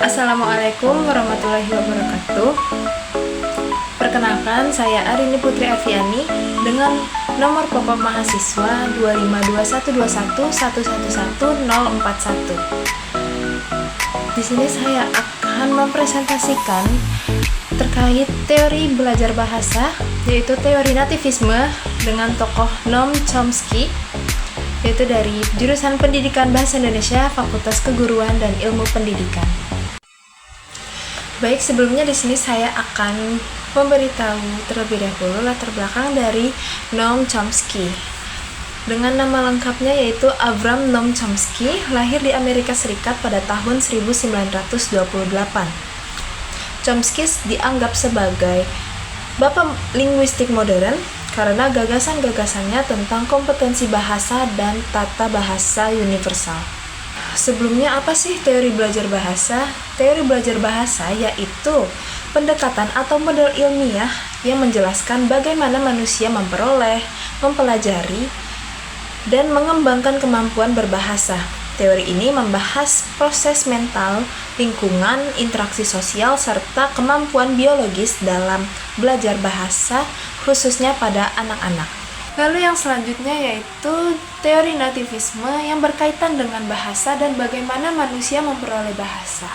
Assalamualaikum warahmatullahi wabarakatuh. Perkenalkan, saya Arini Putri Aviani dengan nomor pokok mahasiswa 2521211111041. Di sini saya akan mempresentasikan terkait teori belajar bahasa, yaitu teori nativisme dengan tokoh Noam Chomsky, yaitu dari jurusan Pendidikan Bahasa Indonesia, Fakultas Keguruan dan Ilmu Pendidikan. Baik, sebelumnya di sini saya akan memberitahu terlebih dahulu latar belakang dari Noam Chomsky. Dengan nama lengkapnya yaitu Avram Noam Chomsky, lahir di Amerika Serikat pada tahun 1928. Chomsky dianggap sebagai bapak linguistik modern karena gagasan-gagasannya tentang kompetensi bahasa dan tata bahasa universal. Sebelumnya, apa sih teori belajar bahasa? Teori belajar bahasa yaitu pendekatan atau model ilmiah yang menjelaskan bagaimana manusia memperoleh, mempelajari, dan mengembangkan kemampuan berbahasa. Teori ini membahas proses mental, lingkungan, interaksi sosial, serta kemampuan biologis dalam belajar bahasa, khususnya pada anak-anak. Lalu yang selanjutnya yaitu teori nativisme yang berkaitan dengan bahasa dan bagaimana manusia memperoleh bahasa.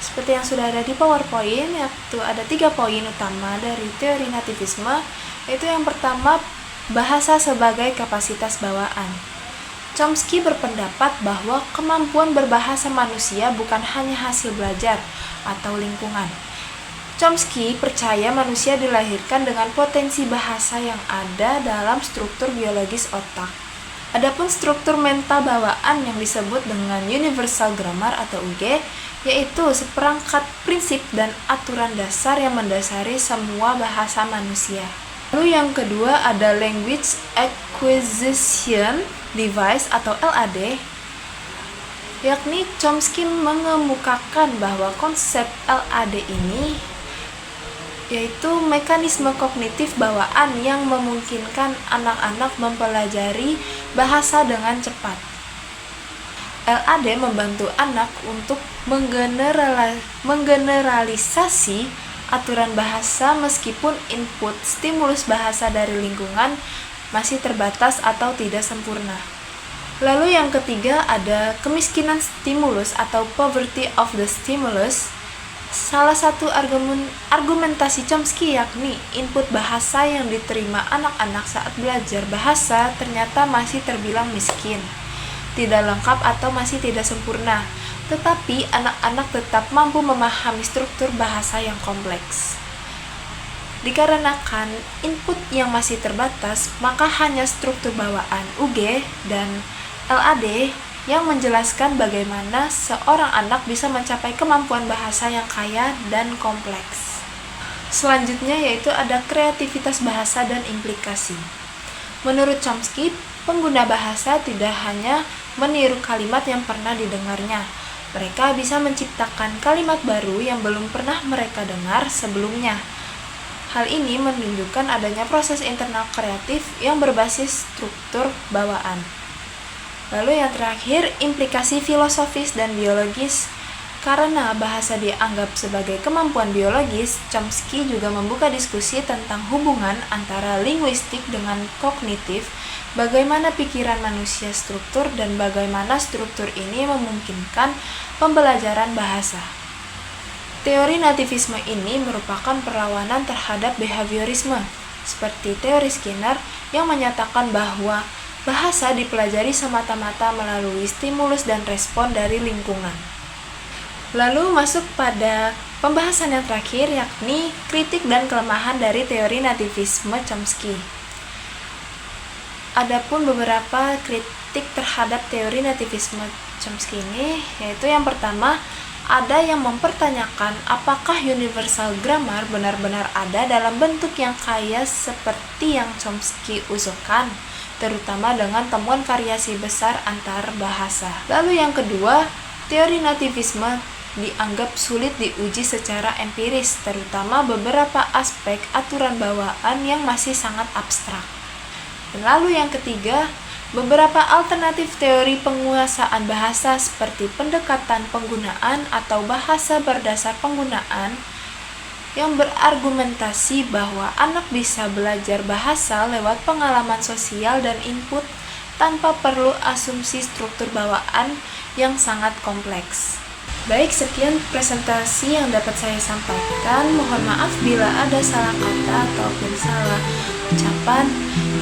Seperti yang sudah ada di PowerPoint, yaitu ada 3 poin utama dari teori nativisme, yaitu yang pertama, bahasa sebagai kapasitas bawaan. Chomsky berpendapat bahwa kemampuan berbahasa manusia bukan hanya hasil belajar atau lingkungan. Chomsky percaya manusia dilahirkan dengan potensi bahasa yang ada dalam struktur biologis otak. Adapun struktur mental bawaan yang disebut dengan Universal Grammar atau UG, yaitu seperangkat prinsip dan aturan dasar yang mendasari semua bahasa manusia. Lalu yang kedua ada Language Acquisition Device atau LAD, yakni Chomsky mengemukakan bahwa konsep LAD ini yaitu mekanisme kognitif bawaan yang memungkinkan anak-anak mempelajari bahasa dengan cepat. LAD membantu anak untuk menggeneralisasi aturan bahasa meskipun input stimulus bahasa dari lingkungan masih terbatas atau tidak sempurna. Lalu yang ketiga ada kemiskinan stimulus atau poverty of the stimulus. Salah satu argumentasi Chomsky yakni input bahasa yang diterima anak-anak saat belajar bahasa ternyata masih terbilang miskin, tidak lengkap atau masih tidak sempurna, tetapi anak-anak tetap mampu memahami struktur bahasa yang kompleks. Dikarenakan input yang masih terbatas, maka hanya struktur bawaan UG dan LAD yang menjelaskan bagaimana seorang anak bisa mencapai kemampuan bahasa yang kaya dan kompleks. Selanjutnya yaitu ada kreativitas bahasa dan implikasi. Menurut Chomsky, pengguna bahasa tidak hanya meniru kalimat yang pernah didengarnya. Mereka bisa menciptakan kalimat baru yang belum pernah mereka dengar sebelumnya. Hal ini menunjukkan adanya proses internal kreatif yang berbasis struktur bawaan. Lalu yang terakhir, implikasi filosofis dan biologis. Karena bahasa dianggap sebagai kemampuan biologis, Chomsky juga membuka diskusi tentang hubungan antara linguistik dengan kognitif, bagaimana pikiran manusia struktur dan bagaimana struktur ini memungkinkan pembelajaran bahasa. Teori nativisme ini merupakan perlawanan terhadap behaviorisme, seperti teori Skinner yang menyatakan bahwa bahasa dipelajari semata-mata melalui stimulus dan respon dari lingkungan. Lalu masuk pada pembahasan yang terakhir, yakni kritik dan kelemahan dari teori nativisme Chomsky. Adapun beberapa kritik terhadap teori nativisme Chomsky ini, yaitu yang pertama, ada yang mempertanyakan apakah Universal Grammar benar-benar ada dalam bentuk yang kaya seperti yang Chomsky usulkan, terutama dengan temuan variasi besar antar bahasa. Lalu yang kedua, teori nativisme dianggap sulit diuji secara empiris, terutama beberapa aspek aturan bawaan yang masih sangat abstrak. Dan lalu yang ketiga, Beberapa alternatif teori penguasaan bahasa seperti pendekatan penggunaan atau bahasa berdasar penggunaan yang berargumentasi bahwa anak bisa belajar bahasa lewat pengalaman sosial dan input tanpa perlu asumsi struktur bawaan yang sangat kompleks. Baik, sekian presentasi yang dapat saya sampaikan. Mohon maaf bila ada salah kata ataupun salah ucapan.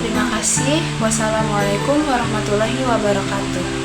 Terima kasih. Wassalamualaikum warahmatullahi wabarakatuh.